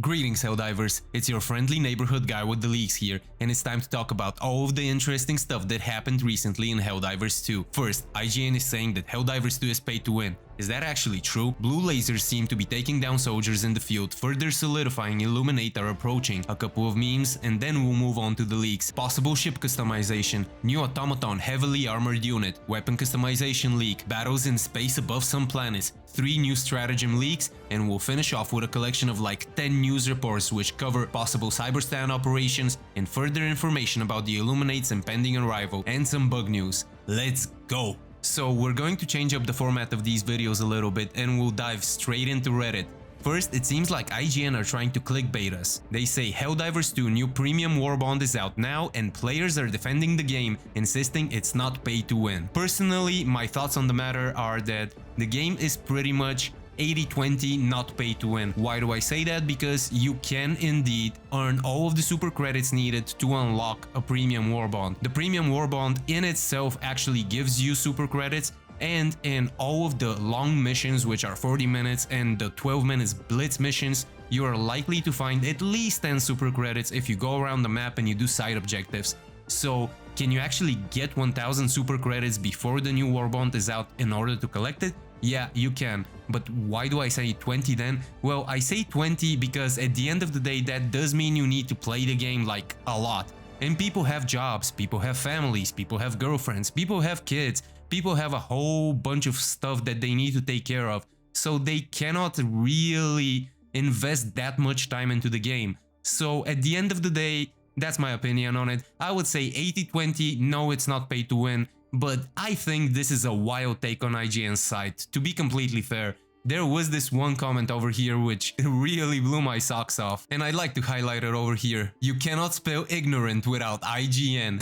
Greetings Helldivers, it's your friendly neighborhood guy with the leaks here, and it's time to talk about all of the interesting stuff that happened recently in Helldivers 2. First, IGN is saying that Helldivers 2 is pay to win. Is that actually true? Blue lasers seem to be taking down soldiers in the field, further solidifying Illuminate are approaching. A couple of memes, and then we'll move on to the leaks. Possible ship customization, new Automaton heavily armored unit, weapon customization leak, battles in space above some planets, 3 new Stratigem leaks, and we'll finish off with a collection of like 10 news reports which cover possible cyberstand operations and further information about the Illuminate's impending arrival and some bug news. Let's go! So we're going to change up the format of these videos a little bit and we'll dive straight into Reddit. First, it seems like IGN are trying to clickbait us. They say Helldivers 2 new premium war bond is out now and players are defending the game, insisting it's not pay to win. Personally, my thoughts on the matter are that the game is pretty much 80-20 not pay to win. Why do I say that? Because you can indeed earn all of the super credits needed to unlock a premium war bond. The premium war bond in itself actually gives you super credits, and in all of the long missions, which are 40 minutes, and the 12 minutes blitz missions, you are likely to find at least 10 super credits if you go around the map and you do side objectives. So can you actually get 1000 super credits before the new war bond is out in order to collect it? Yeah, you can. But why do I say 20 then? Well, I say 20 because at the end of the day that does mean you need to play the game like a lot. And people have jobs, people have families, people have girlfriends, people have kids, people have a whole bunch of stuff that they need to take care of. So they cannot really invest that much time into the game. So at the end of the day, that's my opinion on it. I would say 80-20, no, it's not pay to win. But I think this is a wild take on IGN's side, to be completely fair. There was this one comment over here which really blew my socks off, and I'd like to highlight it over here. You cannot spell ignorant without IGN.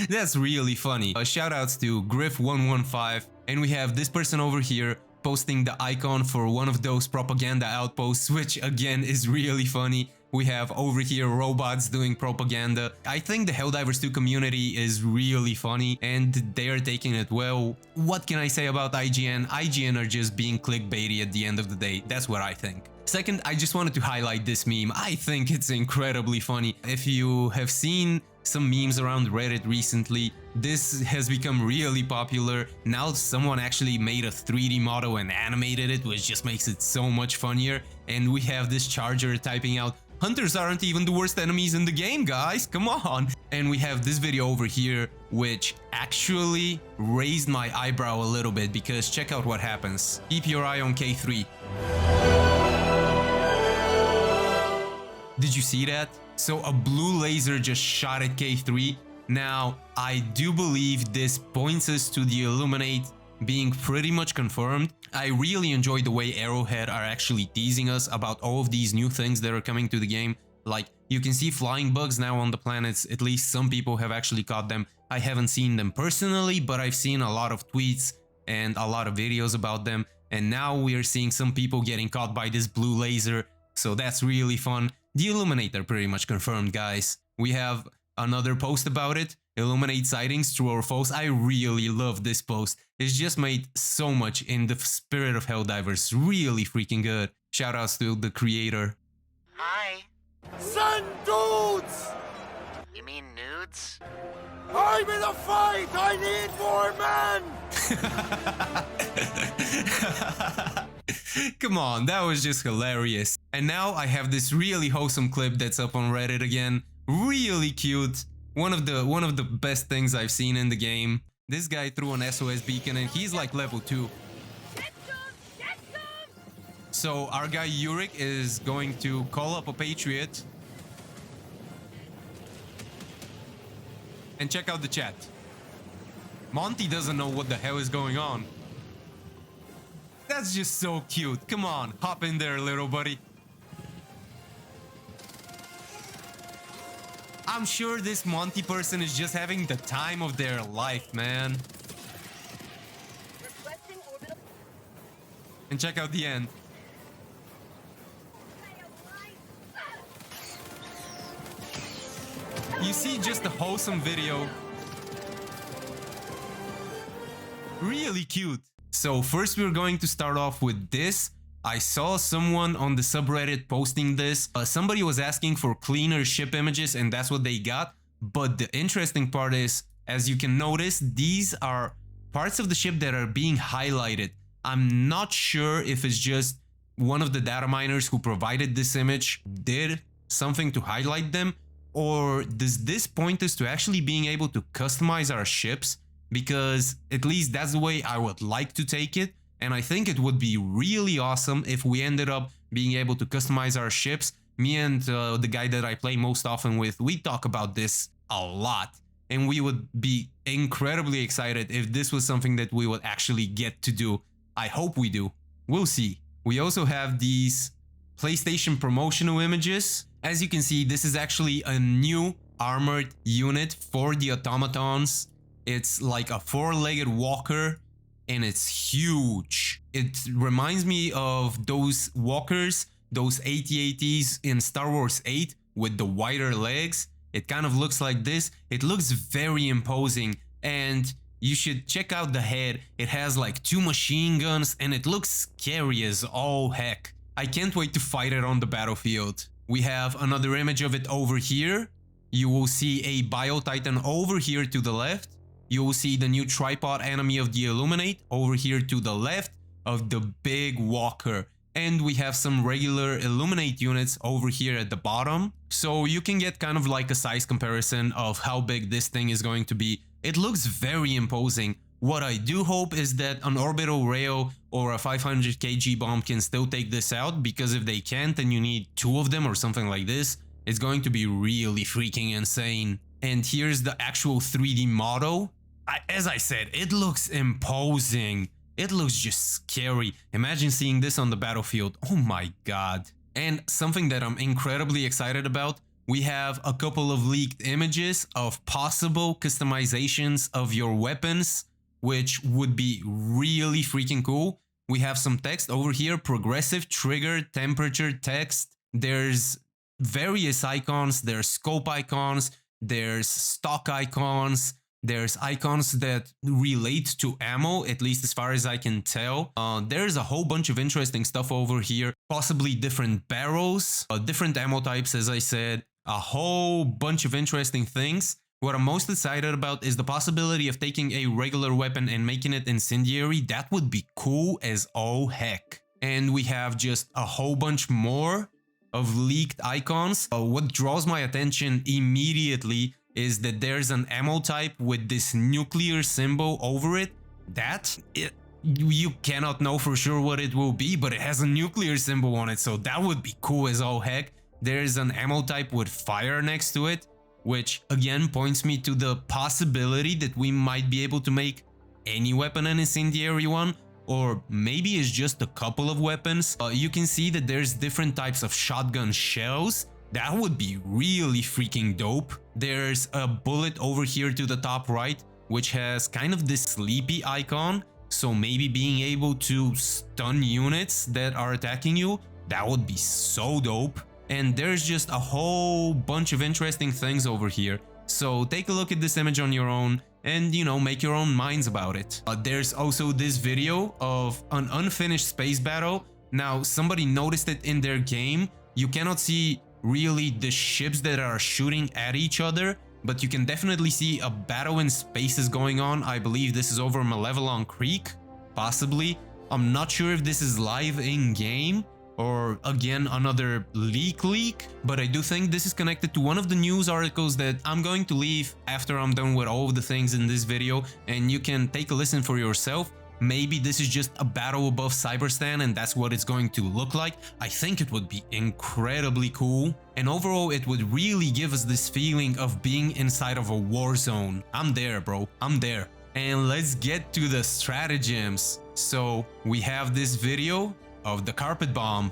That's really funny. Shoutouts to Griff115, and we have this person over here posting the icon for one of those propaganda outposts, which again is really funny. We have over here robots doing propaganda. I think the Helldivers 2 community is really funny and they are taking it well. What can I say about IGN? IGN are just being clickbaity at the end of the day. That's what I think. Second, I just wanted to highlight this meme. I think it's incredibly funny. If you have seen some memes around Reddit recently, this has become really popular. Now someone actually made a 3D model and animated it, which just makes it so much funnier. And we have this charger typing out, "Hunters aren't even the worst enemies in the game, guys, come on!" And we have this video over here, which actually raised my eyebrow a little bit, because check out what happens. Keep your eye on K3. Did you see that? So a blue laser just shot at K3. Now, I do believe this points us to the Illuminate being pretty much confirmed. I really enjoy the way Arrowhead are actually teasing us about all of these new things that are coming to the game. Like, you can see flying bugs now on the planets, at least some people have actually caught them. I haven't seen them personally, but I've seen a lot of tweets and a lot of videos about them. And now we are seeing some people getting caught by this blue laser, so that's really fun. The Illuminate are pretty much confirmed, guys. We have another post about it. Illuminate sightings, true or false. I really love this post. It's just made so much in the spirit of Helldivers. Really freaking good. Shoutouts to the creator. Hi. Send dudes! You mean nudes? I'm in a fight! I need more men! Come on, that was just hilarious. And now I have this really wholesome clip that's up on Reddit again. Really cute. One of the best things I've seen in the game. This guy threw an SOS beacon and he's like level 2. So our guy Yurik is going to call up a Patriot. And check out the chat. Monty doesn't know what the hell is going on. That's just so cute. Come on, hop in there, little buddy. I'm sure this Monty person is just having the time of their life, man. And check out the end. You see just a wholesome video. Really cute. So first we're going to start off with this. I saw someone on the subreddit posting this. Somebody was asking for cleaner ship images and that's what they got. But the interesting part is, as you can notice, these are parts of the ship that are being highlighted. I'm not sure if it's just one of the data miners who provided this image did something to highlight them, or does this point us to actually being able to customize our ships? Because at least that's the way I would like to take it. And I think it would be really awesome if we ended up being able to customize our ships. Me and the guy that I play most often with, we talk about this a lot. And we would be incredibly excited if this was something that we would actually get to do. I hope we do. We'll see. We also have these PlayStation promotional images. As you can see, this is actually a new armored unit for the Automatons. It's like a four-legged walker and it's huge. It reminds me of those walkers, those AT-ATs in Star Wars 8 with the wider legs. It kind of looks like this. It looks very imposing, and you should check out the head. It has like 2 machine guns and it looks scary as all heck. I can't wait to fight it on the battlefield. We have another image of it over here. You will see a Bio Titan over here to the left. You will see the new tripod enemy of the Illuminate over here to the left of the big walker. And we have some regular Illuminate units over here at the bottom. So you can get kind of like a size comparison of how big this thing is going to be. It looks very imposing. What I do hope is that an orbital rail or a 500 kg bomb can still take this out, because if they can't and you need 2 of them or something like this, it's going to be really freaking insane. And here's the actual 3D model. As I said, it looks imposing. It looks just scary. Imagine seeing this on the battlefield. Oh my god. And something that I'm incredibly excited about, we have a couple of leaked images of possible customizations of your weapons, which would be really freaking cool. We have some text over here, progressive trigger temperature text. There's various icons, there's scope icons, there's stock icons. There's icons that relate to ammo, at least as far as I can tell. There's a whole bunch of interesting stuff over here. Possibly different barrels, different ammo types, as I said. A whole bunch of interesting things. What I'm most excited about is the possibility of taking a regular weapon and making it incendiary. That would be cool as all heck. And we have just a whole bunch more of leaked icons. What draws my attention immediately is that there's an ammo type with this nuclear symbol over it. You cannot know for sure what it will be, but it has a nuclear symbol on it, so that would be cool as all heck. There's an ammo type with fire next to it, which again points me to the possibility that we might be able to make any weapon an incendiary one, or maybe it's just a couple of weapons. You can see that there's different types of shotgun shells. That would be really freaking dope. There's a bullet over here to the top right, which has kind of this sleepy icon. So maybe being able to stun units that are attacking you, that would be so dope. And there's just a whole bunch of interesting things over here. So take a look at this image on your own and, you know, make your own minds about it. There's also this video of an unfinished space battle. Now, somebody noticed it in their game. You cannot see really the ships that are shooting at each other, but you can definitely see a battle in space is going on. I believe this is over Malevelon Creek, possibly. I'm not sure if this is live in game or again another leak, but I do think this is connected to one of the news articles that I'm going to leave after I'm done with all of the things in this video, and you can take a listen for yourself. Maybe this is just a battle above Cyberstan and that's what it's going to look like. I think it would be incredibly cool. And overall, it would really give us this feeling of being inside of a war zone. I'm there, bro. I'm there. And let's get to the stratagems. So we have this video of the carpet bomb.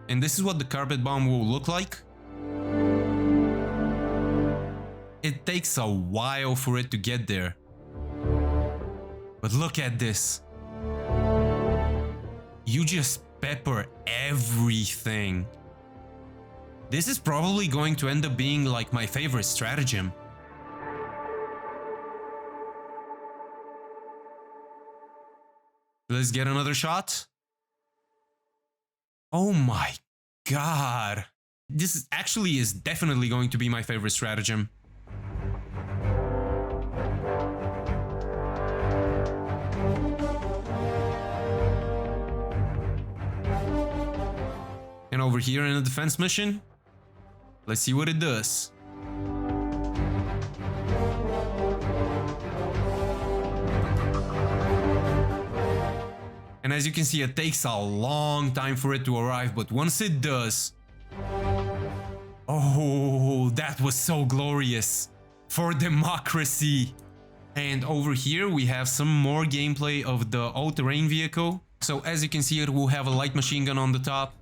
And this is what the carpet bomb will look like. It takes a while for it to get there. But look at this. You just pepper everything. This is probably going to end up being like my favorite stratagem. Let's get another shot. Oh my god. This actually is definitely going to be my favorite stratagem. And over here in a defense mission, let's see what it does. And as you can see, it takes a long time for it to arrive, but once it does... Oh, that was so glorious. For democracy. And over here we have some more gameplay of the all-terrain vehicle. So as you can see, it will have a light machine gun on the top.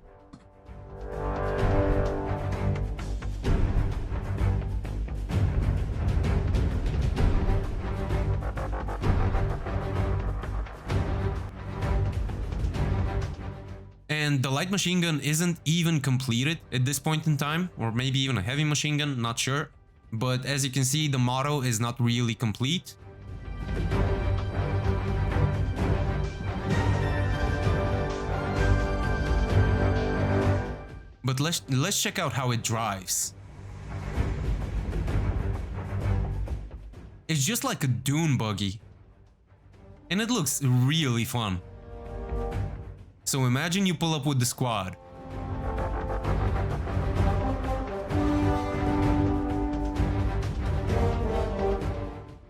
And the light machine gun isn't even completed at this point in time, or maybe even a heavy machine gun, not sure. But as you can see, the model is not really complete. But let's check out how it drives. It's just like a dune buggy. And it looks really fun. So imagine you pull up with the squad.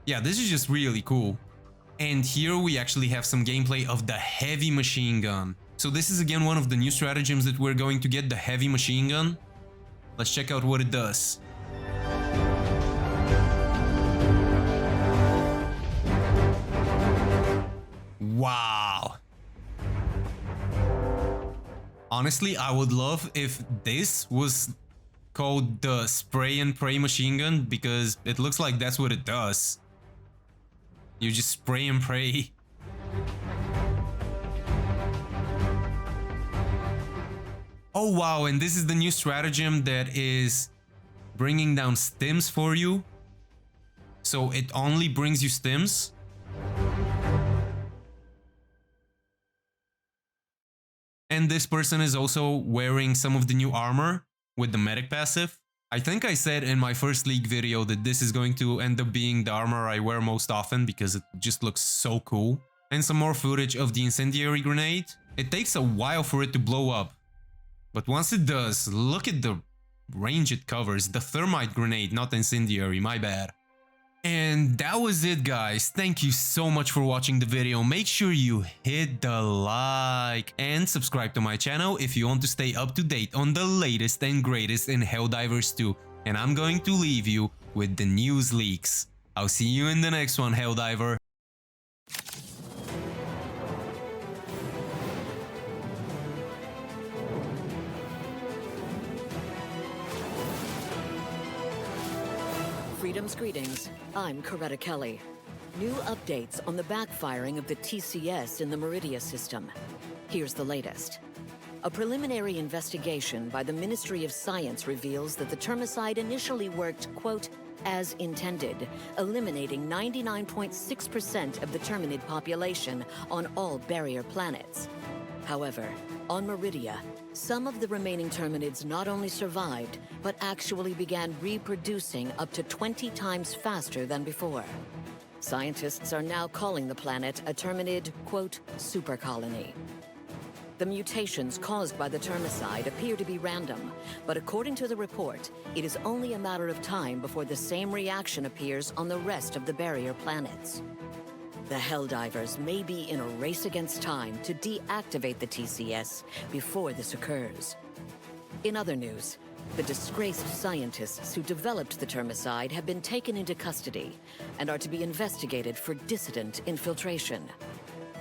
Yeah, this is just really cool. And here we actually have some gameplay of the heavy machine gun. So this is again one of the new stratagems that we're going to get, the heavy machine gun. Let's check out what it does. Wow. Honestly, I would love if this was called the spray and pray machine gun, because it looks like that's what it does. You just spray and pray. Oh wow, and this is the new stratagem that is bringing down stims for you. So it only brings you stims. And this person is also wearing some of the new armor with the medic passive. I think I said in my first league video that this is going to end up being the armor I wear most often because it just looks so cool. And some more footage of the incendiary grenade. It takes a while for it to blow up, but once it does, look at the range it covers. The thermite grenade, not incendiary, my bad. And that was it, guys. Thank you so much for watching the video. Make sure you hit the like and subscribe to my channel if you want to stay up to date on the latest and greatest in Helldivers 2. And I'm going to leave you with the news leaks. I'll see you in the next one, Helldiver. Freedom's greetings. I'm Coretta Kelly. New updates on the backfiring of the TCS in the Meridia system. Here's the latest. A preliminary investigation by the Ministry of Science reveals that the termicide initially worked, quote, as intended, eliminating 99.6% of the terminid population on all barrier planets. However, on Meridia, some of the remaining terminids not only survived, but actually began reproducing up to 20 times faster than before. Scientists are now calling the planet a terminid, quote, super colony. The mutations caused by the termicide appear to be random, but according to the report, it is only a matter of time before the same reaction appears on the rest of the barrier planets. The Helldivers may be in a race against time to deactivate the TCS before this occurs. In other news, the disgraced scientists who developed the termicide have been taken into custody and are to be investigated for dissident infiltration.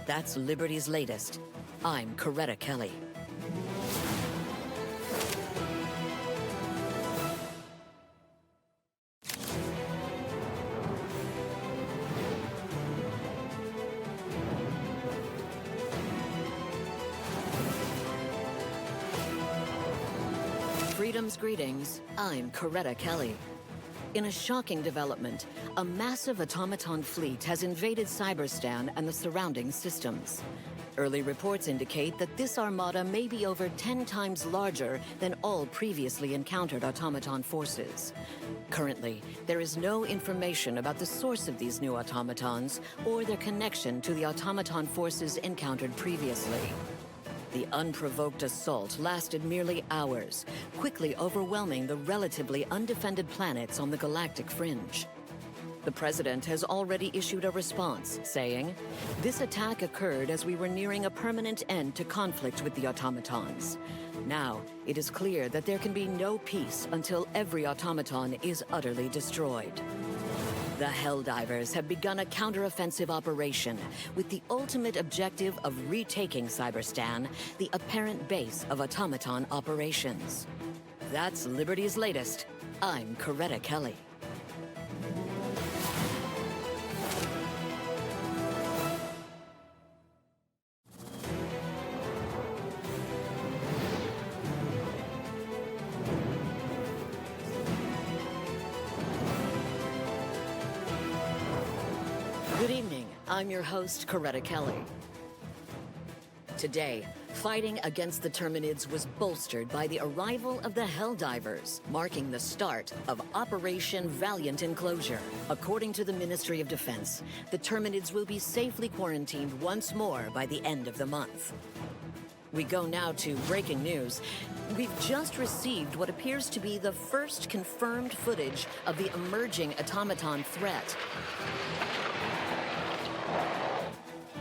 That's Liberty's latest. I'm Coretta Kelly. Freedom's greetings, I'm Coretta Kelly. In a shocking development, a massive automaton fleet has invaded Cyberstan and the surrounding systems. Early reports indicate that this armada may be over 10 times larger than all previously encountered automaton forces. Currently, there is no information about the source of these new automatons or their connection to the automaton forces encountered previously. The unprovoked assault lasted merely hours, quickly overwhelming the relatively undefended planets on the galactic fringe. The President has already issued a response, saying, "This attack occurred as we were nearing a permanent end to conflict with the automatons. Now, it is clear that there can be no peace until every automaton is utterly destroyed." The Helldivers have begun a counteroffensive operation with the ultimate objective of retaking Cyberstan, the apparent base of automaton operations. That's Liberty's latest. I'm Coretta Kelly. Good evening. I'm your host, Coretta Kelly. Today, fighting against the Terminids was bolstered by the arrival of the Helldivers, marking the start of Operation Valiant Enclosure. According to the Ministry of Defense, the Terminids will be safely quarantined once more by the end of the month. We go now to breaking news. We've just received what appears to be the first confirmed footage of the emerging automaton threat.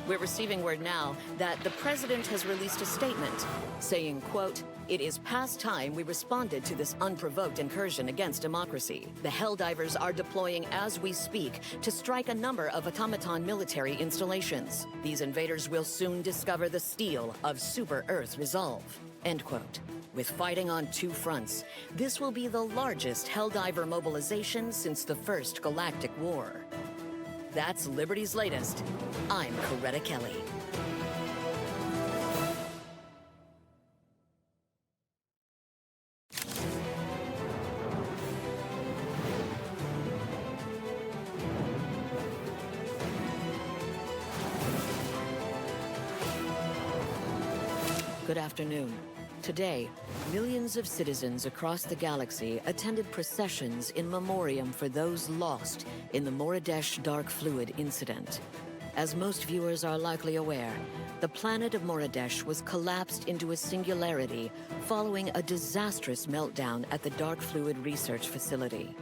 We're receiving word now that the President has released a statement saying, quote, "It is past time we responded to this unprovoked incursion against democracy. The Helldivers are deploying as we speak to strike a number of automaton military installations. These invaders will soon discover the steel of Super Earth resolve." End quote. With fighting on two fronts, this will be the largest Helldiver mobilization since the First Galactic War. That's Liberty's latest. I'm Coretta Kelly. Good afternoon. Today, millions of citizens across the galaxy attended processions in memoriam for those lost in the Moradesh dark fluid incident. As most viewers are likely aware, the planet of Moradesh was collapsed into a singularity following a disastrous meltdown at the dark fluid research facility.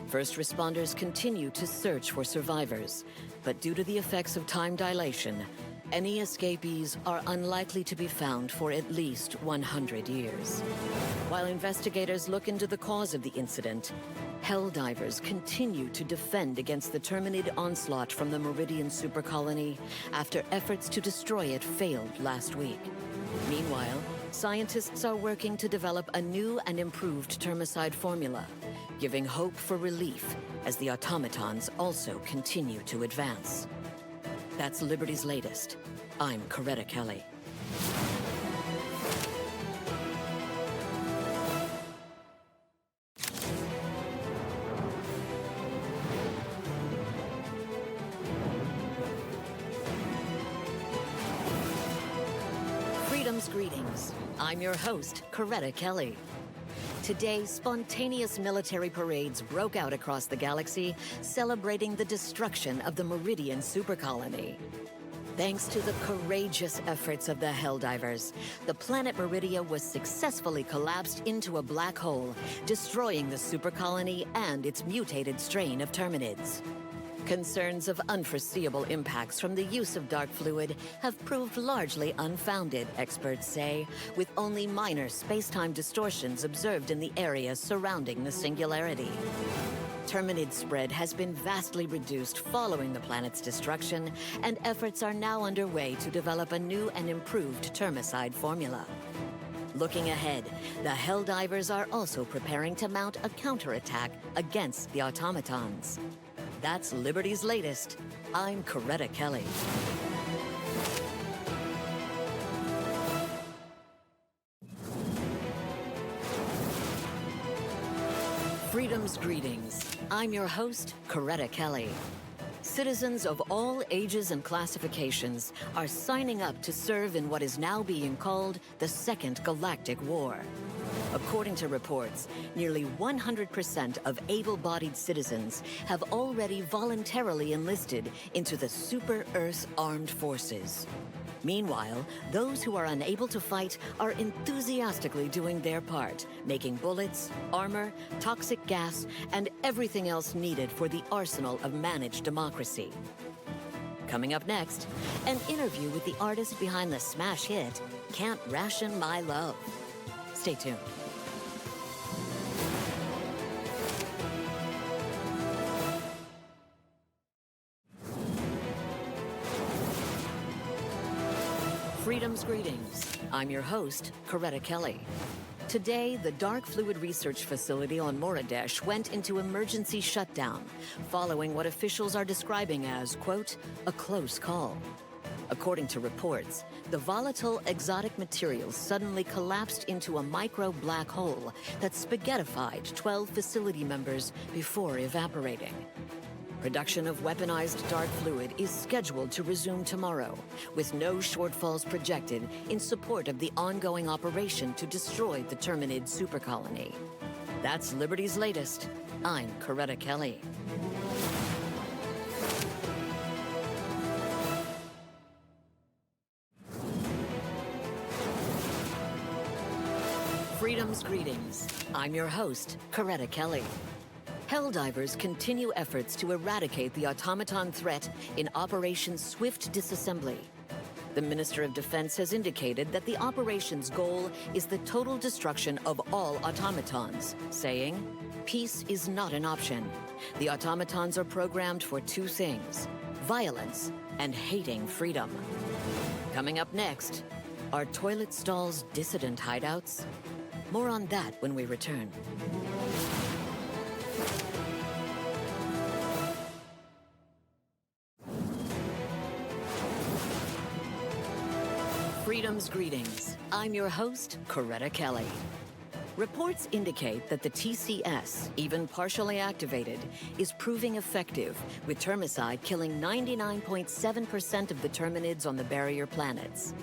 First responders continue to search for survivors, but due to the effects of time dilation, any escapees are unlikely to be found for at least 100 years. While investigators look into the cause of the incident, Helldivers continue to defend against the Terminid onslaught from the Meridian supercolony after efforts to destroy it failed last week. Meanwhile, scientists are working to develop a new and improved termicide formula, giving hope for relief as the automatons also continue to advance. That's Liberty's latest. I'm Coretta Kelly. Freedom's greetings. I'm your host, Coretta Kelly. Today, spontaneous military parades broke out across the galaxy, celebrating the destruction of the Meridian supercolony. Thanks to the courageous efforts of the Helldivers, the planet Meridia was successfully collapsed into a black hole, destroying the supercolony and its mutated strain of Terminids. Concerns of unforeseeable impacts from the use of dark fluid have proved largely unfounded, experts say, with only minor space-time distortions observed in the areas surrounding the singularity. Terminid spread has been vastly reduced following the planet's destruction, and efforts are now underway to develop a new and improved termicide formula. Looking ahead, the Helldivers are also preparing to mount a counterattack against the automatons. That's Liberty's latest. I'm Coretta Kelly. Freedom's greetings. I'm your host, Coretta Kelly. Citizens of all ages and classifications are signing up to serve in what is now being called the Second Galactic War. According to reports, nearly 100% of able-bodied citizens have already voluntarily enlisted into the Super Earth Armed Forces. Meanwhile, those who are unable to fight are enthusiastically doing their part, making bullets, armor, toxic gas, and everything else needed for the arsenal of managed democracy. Coming up next, an interview with the artist behind the smash hit, Can't Ration My Love. Stay tuned. Freedom's greetings. I'm your host, Coretta Kelly. Today, the Dark Fluid Research Facility on Moradesh went into emergency shutdown, following what officials are describing as, quote, a close call. According to reports, the volatile exotic material suddenly collapsed into a micro black hole that spaghettified 12 facility members before evaporating. Production of weaponized dark fluid is scheduled to resume tomorrow, with no shortfalls projected in support of the ongoing operation to destroy the Terminid supercolony. That's Liberty's latest. I'm Coretta Kelly. Freedom's greetings. I'm your host, Coretta Kelly. Helldivers continue efforts to eradicate the Automaton threat in Operation Swift Disassembly. The Minister of Defense has indicated that the operation's goal is the total destruction of all automatons, saying, peace is not an option. The automatons are programmed for two things, violence and hating freedom. Coming up next, are toilet stalls dissident hideouts? More on that when we return. Freedom's greetings. I'm your host, Coretta Kelly. Reports indicate that the TCS, even partially activated, is proving effective, with termicide killing 99.7% of the Terminids on the barrier planets.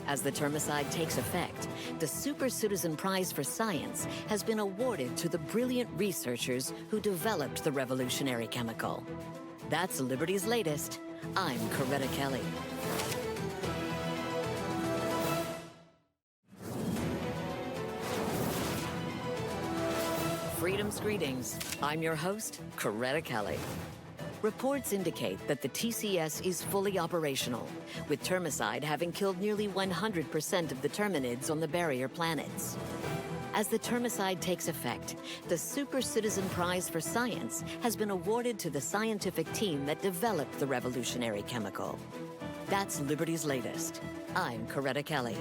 As the termicide takes effect, the Super Citizen Prize for Science has been awarded to the brilliant researchers who developed the revolutionary chemical. That's Liberty's latest. I'm Coretta Kelly. Freedom's greetings. I'm your host, Coretta Kelly. Reports indicate that the TCS is fully operational, with termicide having killed nearly 100% of the Terminids on the barrier planets. As the termicide takes effect, the Super Citizen Prize for Science has been awarded to the scientific team that developed the revolutionary chemical. That's Liberty's latest. I'm Coretta Kelly.